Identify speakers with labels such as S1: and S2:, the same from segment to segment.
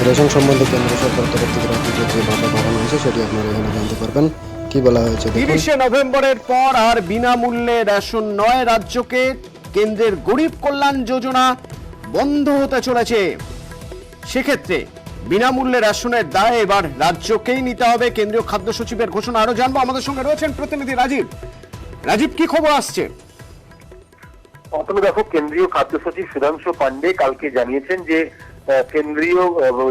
S1: Ration সম্বন্ধে কেন্দ্র সরকার তরফ থেকে রাজ্যকে যে বাধা বাড়ানো হয়েছে সেটি আপনারা এখানে জানতে পারবেন। কি বলা হয়েছে দেখুন।
S2: 30শে নভেম্বরের পর আর বিনামূল্যে রেশন নয়, রাজ্যকে কেন্দ্রের গরিব কল্যাণ যোজনা বন্ধ হতে চলেছে। সেক্ষেত্রে বিনামূল্যে রেশনের দায় এবার রাজ্যকেই নিতে হবে, কেন্দ্রীয় খাদ্য সচিবের ঘোষণা। আরো জানবো, আমাদের সঙ্গে রয়েছেন প্রতিনিধি রাজীব। রাজীব, কি খবর আসছে?
S3: প্রথমে দেখো, কেন্দ্রীয় খাদ্য সচিব সুধাংশু পান্ডে কালকে জানিয়েছেন যে কেন্দ্রীয়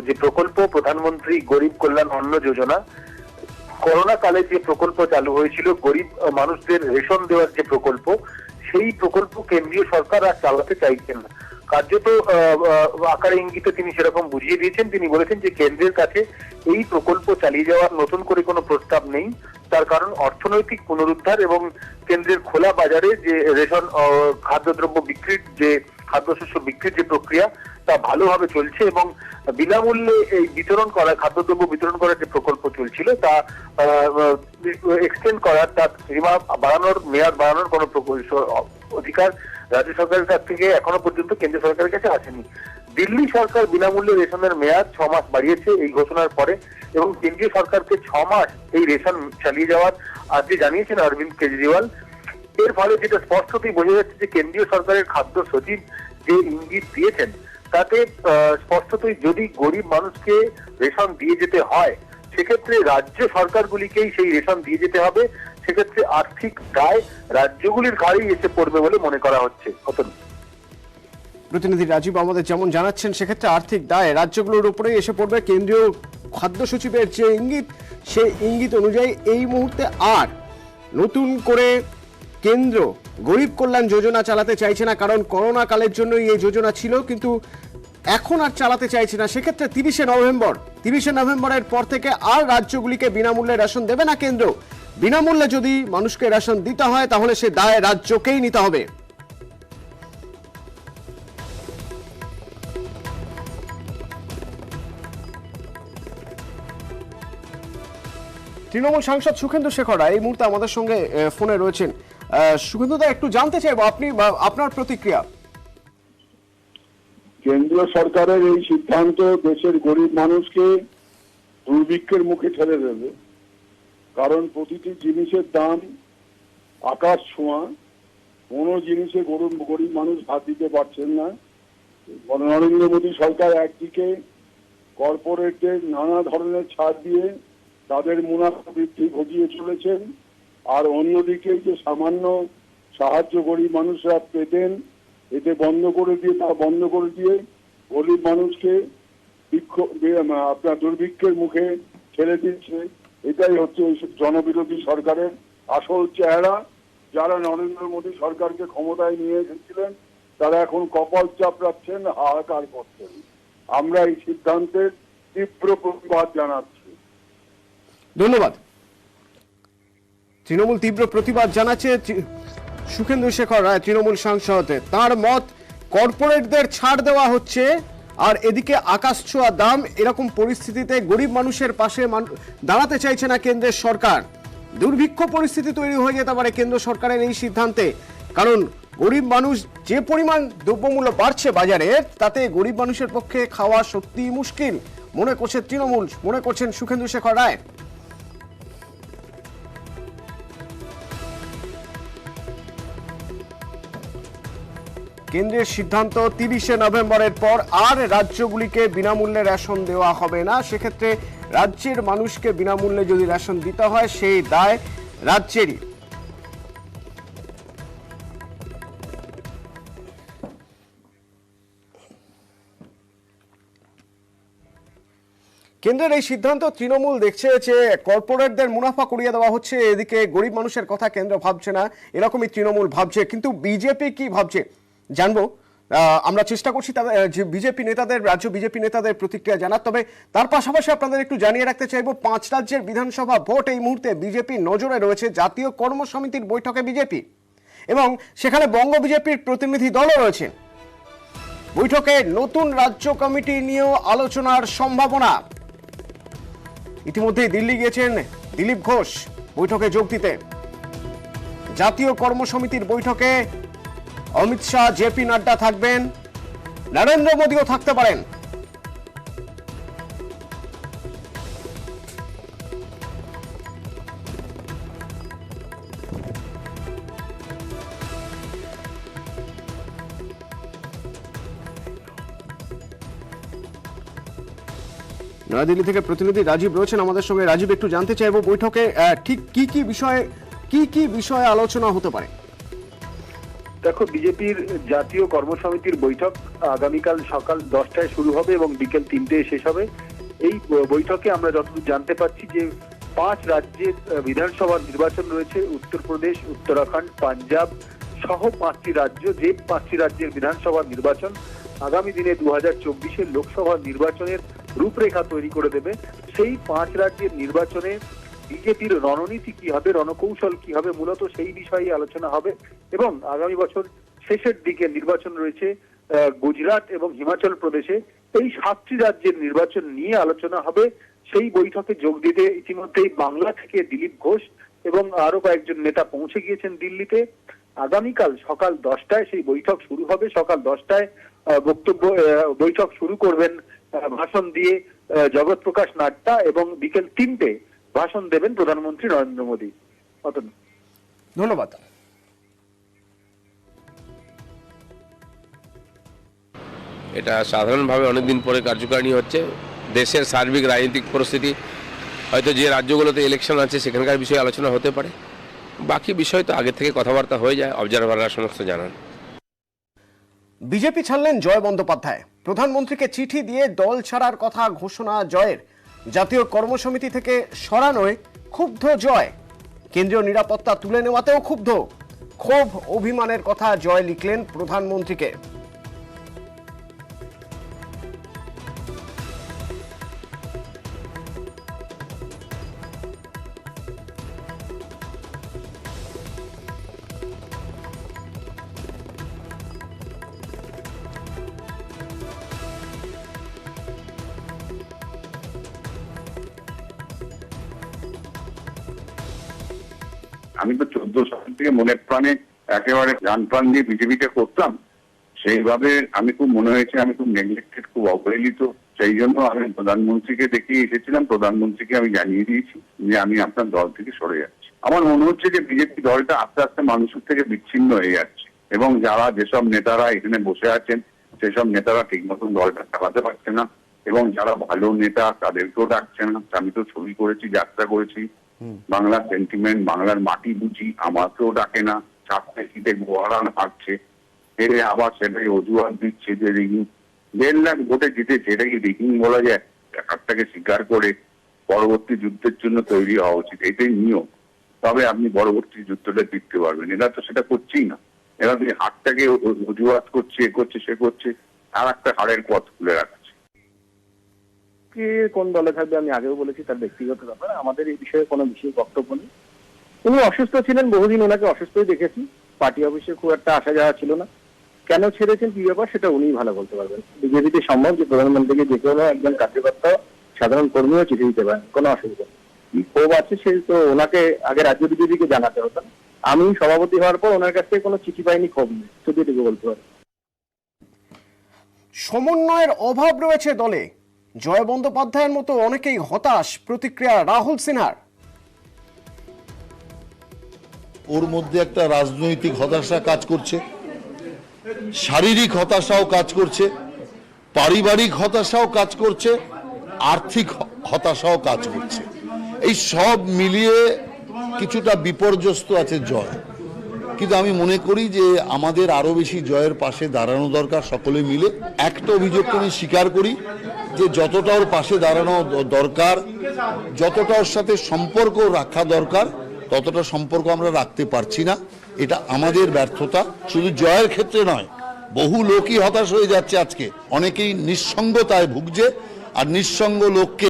S3: যে প্রকল্প প্রধানমন্ত্রী গরিব কল্যাণ অন্ন যোজনা, করোনা কালে যে প্রকল্প চালু হয়েছিল গরিব মানুষদের রেশন দেওয়ার যে প্রকল্প, সেই প্রকল্প কেন্দ্রীয় সরকার আর চালাতে চাইছেন না। কার্যত আকারে ইঙ্গিতে তিনি সেরকম বুঝিয়ে দিয়েছেন। তিনি বলেছেন যে কেন্দ্রের কাছে এই প্রকল্প চালিয়ে যাওয়ার নতুন করে কোনো প্রস্তাব নেই। তার কারণ অর্থনৈতিক পুনরুদ্ধার এবং কেন্দ্রের খোলা বাজারে যে রেশন খাদ্যদ্রব্য বিক্রির যে খাদ্যশস্য বিক্রির যে প্রক্রিয়া তা ভালোভাবে চলছে এবং বিনামূল্যে এই বিতরণ করা খাদ্যদ্রব্য বিতরণ করার যে প্রকল্প চলছিল তা এক্সটেন্ড করার, তার সীমা বাড়ানোর, মেয়াদ বাড়ানোর কোনো অধিকার রাজ্য সরকারের কাছ থেকে এখনো পর্যন্ত কেন্দ্র সরকারের কাছে আসেনি। দিল্লি সরকার বিনামূল্যে রেশনের মেয়াদ 6 মাস বাড়িয়েছে এই ঘোষণার পরে এবং কেন্দ্রীয় সরকারকে 6 মাস এই রেশন চালিয়ে যাওয়ার আজকে জানিয়েছেন অরবিন্দ কেজরিওয়াল। এর ফলে যেটা স্পষ্টতই বোঝা যাচ্ছে যে কেন্দ্রীয় সরকারের খাদ্য সচিব যে ইঙ্গিত দিয়েছেন তাতে স্পষ্টতই যদি গরিব মানুষকে রেশন দিয়ে যেতে হয় সেক্ষেত্রে রাজ্য সরকারগুলিকেই সেই রেশন দিয়ে যেতে হবে। সেক্ষেত্রে আর্থিক দায় রাজ্যগুলির ঘাড়েই এসে পড়বে বলে মনে করা হচ্ছে।
S2: প্রতিনিধি রাজীব আমাদের যেমন জানাচ্ছেন, সেক্ষেত্রে আর্থিক দায় রাজ্যগুলোর উপরেই এসে পড়বে। কেন্দ্রীয় খাদ্য সচিবের যে ইঙ্গিত, সেই ইঙ্গিত অনুযায়ী এই মুহূর্তে আর নতুন করে কেন্দ্র গরিব কল্যাণ যোজনা চালাতে চাইছে না, কারণ করোনা কালের জন্যই এই যোজনা ছিল, কিন্তু এখন আর চালাতে চাইছে না। সেক্ষেত্রে 30শে নভেম্বরের পর থেকে আর রাজ্যগুলিকে বিনামূল্যে রেশন দেবে না কেন্দ্র। বিনামূল্যে যদি মানুষকে রেশন দিতে হয় তাহলে সে দায় রাজ্যকেই নিতে হবে। তৃণমূল সাংসদ সুখেন্দু শেখর রায় এই মুহূর্তে আমাদের সঙ্গে ফোনে রয়েছেন। সুখেন্দু দা, একটু জানতে চাইবো আপনার প্রতিক্রিয়া।
S4: কেন্দ্রীয় সরকারের এই সিদ্ধান্ত দেশের গরিব মানুষকে দুর্ভিক্ষের মুখে ঠেলে দেবে। কারণ প্রতিটি জিনিসের দাম আকাশ ছোঁয়া, কোনো জিনিসে গরিব মানুষ হাত দিতে পারছেন না। নরেন্দ্র মোদী সরকার একদিকে কর্পোরেটদের নানা ধরনের ছাড় দিয়ে তাদের মুনাফা বৃদ্ধি ঘটিয়ে চলেছেন, আর অন্যদিকে যে সামান্য সাহায্য গরিব মানুষরা পেতেন এতে বন্ধ করে দিয়ে গরিব মানুষকে আপনার দুর্ভিক্ষের মুখে ঠেলে দিচ্ছে। এটাই হচ্ছে জনবিরোধী সরকারের আসল চেহারা। যারা নরেন্দ্র মোদী সরকারকে ক্ষমতায় নিয়ে এসেছিলেন তারা এখন কপাল চাপড়াচ্ছেন, হাহাকার করছেন। আমরা এই সিদ্ধান্তের তীব্র প্রতিবাদ জানাচ্ছি।
S2: ধন্যবাদ। তৃণমূল তীব্র প্রতিবাদ জানাচ্ছে। সুখেন্দু শেখর রায় তৃণমূল সাংসদ, তার মত কর্পোরেটদের ছাড় দেওয়া হচ্ছে আর এদিকে আকাশ ছোঁয়া দাম। এরকম পরিস্থিতিতে গরিব মানুষের পাশে দাঁড়াতে চাইছে না কেন্দ্রের সরকার। দুর্ভিক্ষ পরিস্থিতি তৈরি হয়ে যেতে পারে কেন্দ্র সরকারের এই সিদ্ধান্তে, কারণ গরিব মানুষ যে পরিমাণ দ্রব্যমূল্য বাড়ছে বাজারে, তাতে গরিব মানুষের পক্ষে খাওয়া সত্যি মুশকিল মনে করছে তৃণমূল, মনে করছেন সুখেন্দু শেখর রায়। কেন্দ্রের সিদ্ধান্ত 30শে নভেম্বরের পর আর রাজ্যগুলিকে বিনামূল্যে রেশন দেওয়া হবে না। সেক্ষেত্রে রাজ্যের মানুষকে বিনামূল্যে যদি রেশন দিতে হয় সেই দায় রাজ্যেরই। কেন্দ্রের এই সিদ্ধান্ত তৃণমূল দেখছে যে কর্পোরেটদের মুনাফা করিয়ে দেওয়া হচ্ছে, এদিকে গরিব মানুষের কথা কেন্দ্র ভাবছে না, এরকমই তৃণমূল ভাবছে। কিন্তু বিজেপি কি ভাবছে জানবো, আমরা চেষ্টা করছি তাদের বিজেপি নেতাদের, রাজ্য বিজেপি নেতাদের প্রতিক্রিয়া জানার। তবে তার পাশাপাশি আপনাদের একটু জানিয়ে রাখতে চাইবো, 5 রাজ্যের বিধানসভা ভোট এই মুহূর্তে বিজেপির নজরে রয়েছে। জাতীয় কর্মসমিতির বৈঠকে বিজেপি এবং সেখানে বঙ্গ বিজেপির প্রতিনিধি দলও রয়েছে। বৈঠকে নতুন রাজ্য কমিটি নিয়েও আলোচনার সম্ভাবনা। ইতিমধ্যেই দিল্লি গিয়েছেন দিলীপ ঘোষ বৈঠকে যোগ দিতে। জাতীয় কর্মসমিতির বৈঠকে অমিত শাহ, জেপি নাড্ডা থাকবেন, নরেন্দ্র মোদীও থাকতে পারেন। নয়াদিল্লি থেকে প্রতিনিধি রাজীব রয়েছেন আমাদের সঙ্গে। রাজীব, একটু জানতে চাইবো বৈঠকে ঠিক কি কি বিষয়ে আলোচনা হতে পারে?
S3: দেখো, বিজেপির জাতীয় কর্মসমিতির বৈঠক আগামীকাল সকাল 10টায় শুরু হবে এবং বিকেল 3টায় শেষ হবে। এই বৈঠকে আমরা যতদূর জানতে পারছি যে 5 রাজ্যের বিধানসভা নির্বাচন রয়েছে, উত্তরপ্রদেশ, উত্তরাখণ্ড, পাঞ্জাব সহ 5টি রাজ্য, যে 5টি রাজ্যের বিধানসভা নির্বাচন আগামী দিনে 2024-এর লোকসভা নির্বাচনের রূপরেখা তৈরি করে দেবে। সেই 5 রাজ্যের নির্বাচনে বিজেপির রণনীতি কি হবে, রণকৌশল কি হবে, মূলত সেই বিষয়ে আলোচনা হবে। এবং আগামী বছর শেষের দিকে নির্বাচন রয়েছে গুজরাট এবং হিমাচল প্রদেশে। এই 7টি রাজ্যের নির্বাচন নিয়ে আলোচনা হবে। সেই বৈঠকে যোগ দিতে ইতিমধ্যেই বাংলা থেকে দিলীপ ঘোষ এবং আরো কয়েকজন নেতা পৌঁছে গিয়েছেন দিল্লিতে। আগামীকাল সকাল 10টায় সেই বৈঠক শুরু হবে। সকাল 10টায় বৈঠক শুরু করবেন ভাষণ দিয়ে জগৎ প্রকাশ নাড্ডা এবং বিকেল 3টে ভাষণ দেবেন প্রধানমন্ত্রী নরেন্দ্র মোদী।
S2: ধন্যবাদ।
S5: এটা সাধারণভাবে অনেকদিন পরে কার্যকারিণী হচ্ছে। দেশের সার্বিক রাজনৈতিক পরিস্থিতি, হয়তো যে রাজ্যগুলোতে ইলেকশন আছে সেখানকার বিষয়ে আলোচনা হতে পারে। বাকি বিষয় তো আগে থেকে কথাবার্তা হয়ে যায়, অবজারভাররা সমস্ত জানান।
S2: বিজেপি ছাড়লেন জয় বন্দ্যোপাধ্যায়। প্রধানমন্ত্রীকে চিঠি দিয়ে দল ছাড়ার কথা ঘোষণা জয়ের। জাতীয় কর্মসমিতি থেকে সরানোয় ক্ষুব্ধ জয়। কেন্দ্রীয় নিরাপত্তা তুলে নেওয়াতেও ক্ষুব্ধ। ক্ষোভ অভিমানের কথা জয় লিখলেন প্রধানমন্ত্রীকে।
S6: আমি তো 14 সাল থেকে মনের প্রাণে একেবারে প্রাণ প্রাণ দিয়ে বিজেপিটা করতাম। সেইভাবে আমি খুব মনে হয়েছে আমি খুব নেগলেক্টেড, খুব অবহেলিত। সেই জন্য আমি প্রধানমন্ত্রীকে দেখিয়ে এসেছিলাম। প্রধানমন্ত্রীকে আমি জানিয়ে দিয়েছি যে আমি আপনার দল থেকে সরে যাচ্ছি। আমার মনে হচ্ছে যে বিজেপি দলটা আস্তে আস্তে মানুষের থেকে বিচ্ছিন্ন হয়ে যাচ্ছে এবং যারা যেসব নেতারা এখানে বসে আছেন সেসব নেতারা ঠিক মতন দলটা চালাতে পারছে না এবং যারা ভালো নেতা তাদেরকেও ডাকছে না। আমি তো ছবি করেছি, যাত্রা করেছি, বাংলার সেন্টিমেন্ট, বাংলার মাটি বুঝি, আমাকেও ডাকে না। 4টে সিটে গোয়ারান হারছে, এরে আবার সেটাই অজুহাত দিচ্ছে যে রিগিং। 1.5 লাখ ভোটে জিতেছে, এটাকে রিগিং বলা যায়? ব্যাপারটাকে স্বীকার করে পরবর্তী যুদ্ধের জন্য তৈরি হওয়া উচিত, এটাই নিয়ম। তবে আপনি পরবর্তী যুদ্ধটা জিততে পারবেন। এরা তো সেটা করছেই না। এরা যদি হারটাকে অজুহাত করছে, এ করছে, সে করছে, আর একটা হারের পথ খুলে রাখছে।
S3: কোন দলে থাকবে আমি আগেও বলেছি, তার ব্যক্তিগত ব্যাপার। আমাদের এই বিষয়ে কোনো বিশেষ বক্তব্য নেই। উনি অসুস্থ ছিলেন, বহুদিন ওনাকে অসুস্থই দেখেছি। পার্টি অফিসে খুব একটা আসা যাওয়া ছিল না। কেন ছেড়েছেন, কি ব্যাপার, সেটা উনিই ভালো বলতে পারবেন। বিজেপিতে সম্ভব যে প্রধানমন্ত্রীকে যে কোনো একজন কার্যকর্তা, সাধারণ কর্মীও চিঠি দিতে পারেন, কোনো অসুবিধা নেই। ক্ষোভ আছে, সে তো ওনাকে আগে রাজ্য বিজেপিকে জানাতে হতো। আমি সভাপতি হওয়ার পর ওনার কাছ থেকে কোনো চিঠি পাইনি, ক্ষোভ নেই, শুধু এটুকু বলতে পারি।
S2: সমন্বয়ের অভাব রয়েছে দলে। জয় বন্দ্যোপাধ্যায়ের মতো অনেকেই হতাশ। প্রতিক্রিয়া রাহুল সিনহার।
S7: ওর মধ্যে একটা রাজনৈতিক হতাশা কাজ করছে, শারীরিক হতাশাও কাজ করছে, পারিবারিক হতাশাও কাজ করছে, আর্থিক হতাশাও কাজ করছে। এই সব মিলিয়ে কিছুটা বিপর্যস্ত আছে জয়। কিন্তু আমি মনে করি যে আমাদের আরো বেশি জয়ের পাশে দাঁড়ানো দরকার সকলে মিলে। একটা অভিযোগকে আমি স্বীকার করি যে যতটা ওর পাশে দাঁড়ানো দরকার, যতটা ওর সাথে সম্পর্ক রাখা দরকার, ততটা সম্পর্ক আমরা রাখতে পারছি না। এটা আমাদের ব্যর্থতা। শুধু জয়ের ক্ষেত্রে নয়, বহু লোকই হতাশ হয়ে যাচ্ছে আজকে। অনেকেই নিঃসঙ্গতায় ভুগছে, আর নিঃসঙ্গ লোককে